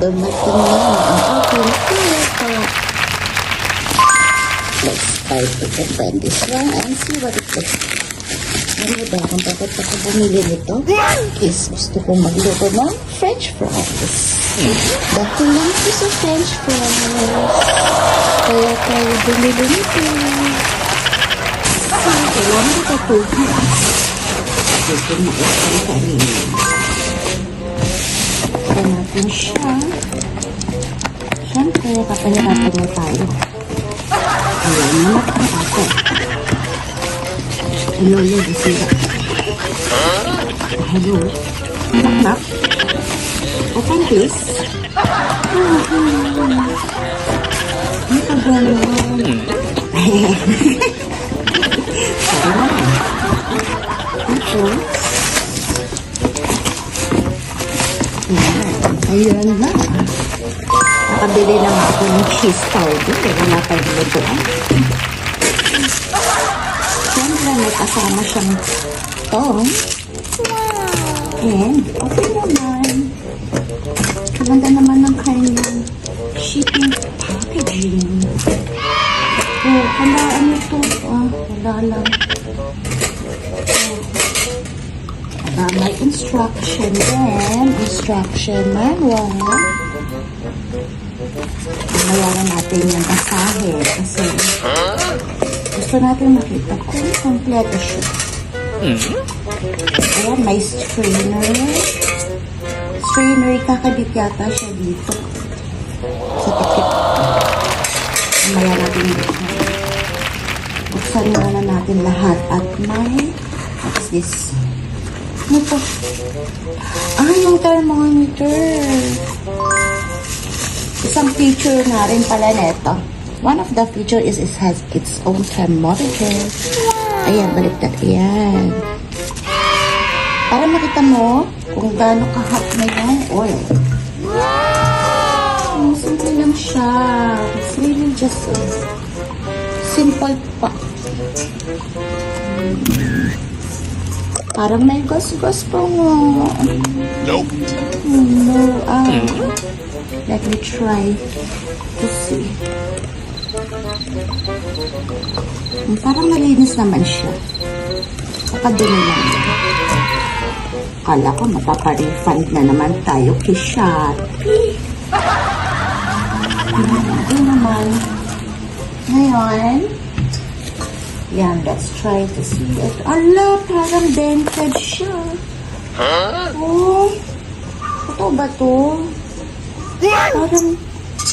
dumating na ang aking pizza. Let's try to open this one and see what it looks like. Ano ba kung bakit ako bumili nito? Is gusto kong magluto ng French fries. Dahil lang ito sa French fries. Kaya tayo bumili nito. Kailangan ito tubig. Gusto mo ito kanina. Ito natin siya. Siyempre, kapaliratin na tayo. Ayan, naman ang ato. Hello, yun, sila. Hello. Knock, knock. Open, please. Ano ka ba naman? Sorry naman. Ito. Ayan na. Nakabili na nga ako ng cheese powder. Wala pa yung lutuan. Siyempre, may kasama siyang tong. And, okay naman. Maganda naman ng kanyang shipping packaging. Oh, halaan ito. Wala lang. May instruction din. Instruction manual. Mayaran natin yung basahe kasi gusto natin makita kung kompleto siya. Ayan, may strainer. Strainer, kakabit yata siya dito. Sa tikip. Mayaran natin dito. Buksan muna natin lahat at may what's this? Ano po? Yung thermometer. Isang feature na rin pala neto. One of the feature is it has its own thermometer. Ayan, baliktad. Ayan. Para makita mo kung gaano ka-hot na yung oil. Simple lang siya. It's really just a simple pa. Parang may gas-gas pa nga. Nope. No. Let me try to see. Parang malinis naman siya. Kapag-dumi lang. Kala ko mapapa-refund na naman tayo kay Shopee. Hindi naman. Ngayon, yan, let's try to see it. Ala, parang dented siya. Oh, ito ba to?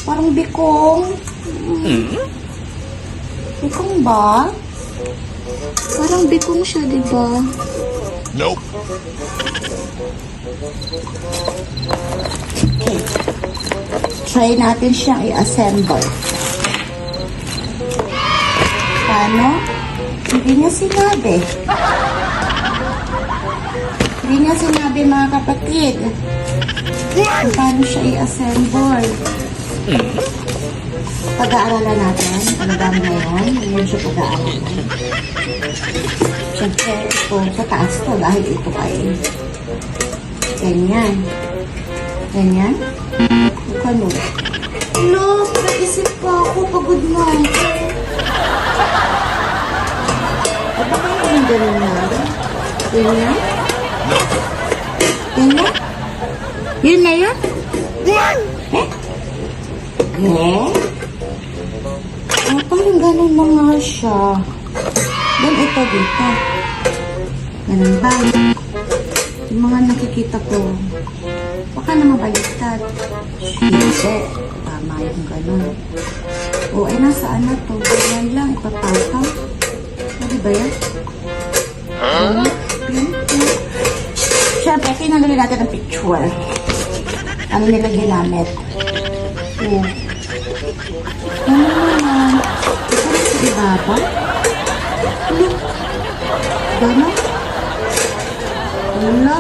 Parang bikong. Bikong ba? Parang bikong siya, diba? Nope. Okay. Try natin siyang i-assemble. Paano? Hindi niya sinabi. Hindi niya sinabi, mga kapatid. Paano siya i-assemble? Pag-aaralan natin. Ano ba ngayon? Ngayon siya pag-aaralan. Siyempre, ito sa taas to dahil ito ay ganyan. Ganyan? Ano? No, naisip pa ako. Pagod na. O baka yung gano'n na? Ganyan? Ganyan? Yun na yun? Eh? Eh? Parang ganun na nga siya. Then ito dito. Ganun ba? Yung mga nakikita ko. Baka na mabaliktad. Hindi. Tama yung ganun. O, ay nasaan na to? Ganyan lang. Ipapawtaw. Ano ba yan? Siyempre, tinangali natin ang picture. Ano nila ginamit? Oh. Ano naman? Ito na sa ibaba? Gano'n? Ano?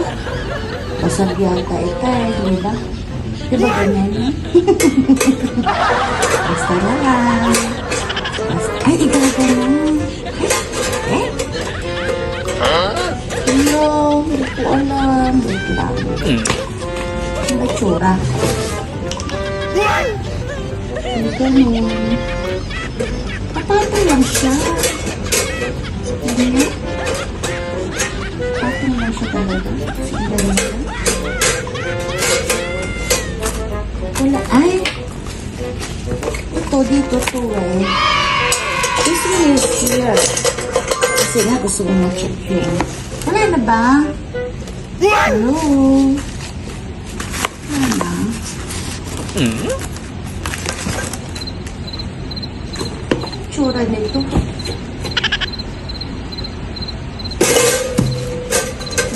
Basag yata ito eh, di ba? Di ba ganyan eh? Basta na lang. Ay, ikaw ganun. Eh? Hello, hindi ko alam. Wait lang. Ano ba tsura? ganun. Papatong lang siya. Hindi. Papatong lang siya talaga. Sige, ganun siya. Wala. Ay! Ito, dito to eh. This one is here. Kasi nga gusto ko ma-check yun. Wala na ba? Hello? Wala na. Tsura nito.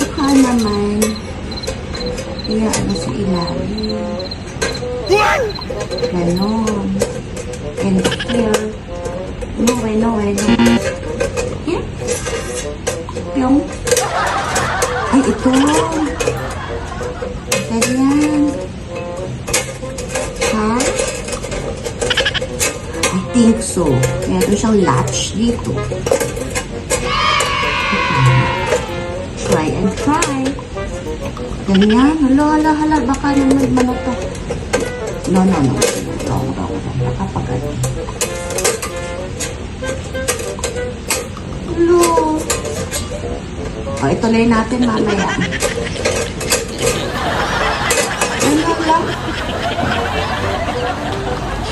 Baka naman. Kaya ano sa ilalim. Ganon. And here. No way, no way, no way. Here. Yung. Ay, ito. Ganyan. Ha? I think so. Meron siyang latch dito. Try and try. Ganyan. Hala. Baka naman to. No. Baka pagano. Hello. O, ituloy natin mamaya. Ano lang?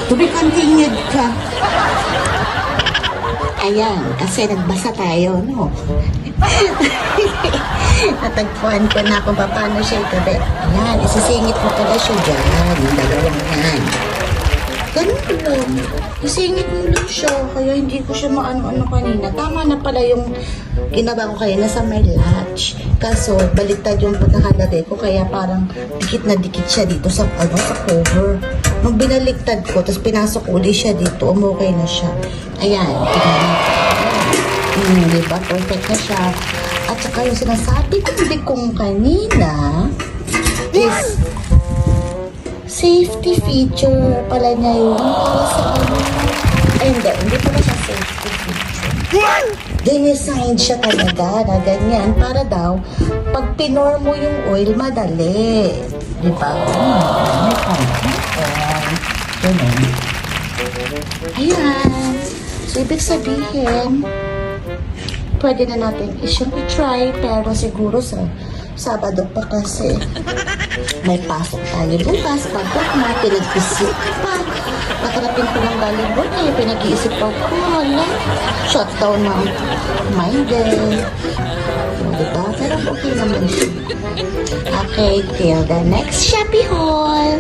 To be continued ka. Ayan, kasi nagbasa tayo, no? Natagpuan ko na kung paano siya itabi. Ayan, isisingit mo pala siya dyan. Yung dalawang yan. Ganun lang. Isingit mo lang siya. Kaya hindi ko siya maano-ano kanina. Tama na pala yung ginawa ko kanina sa may latch. Kaso, baliktad yung pagkakalagay ko. Kaya parang dikit na dikit siya dito sa, sa cover. Nung binaliktad ko, tapos pinasok uli siya dito, umukay na siya. Ayan. Diba? Perfect na siya. At saka yung sinasabi kong kanina is safety feature pala niya yun. Para sa ano. Ay, hindi pala siya safety feature. Dinisign siya talaga na ganyan para daw pag pinor mo yung oil, madali. Diba? May konti. Ganun. Ayan. So, ibig sabihin, pwede na natin isyong i-try, pero siguro sa Sabado pa kasi may pasok tayo bukas. Pagkat na, pinag-isip pa. Nakarapin ko ng Volleyball eh, pinag-iisip pa ko, wala. Shutdown na ang mind eh. So, diba? Pero okay naman siya. Okay, till the next Shopee haul.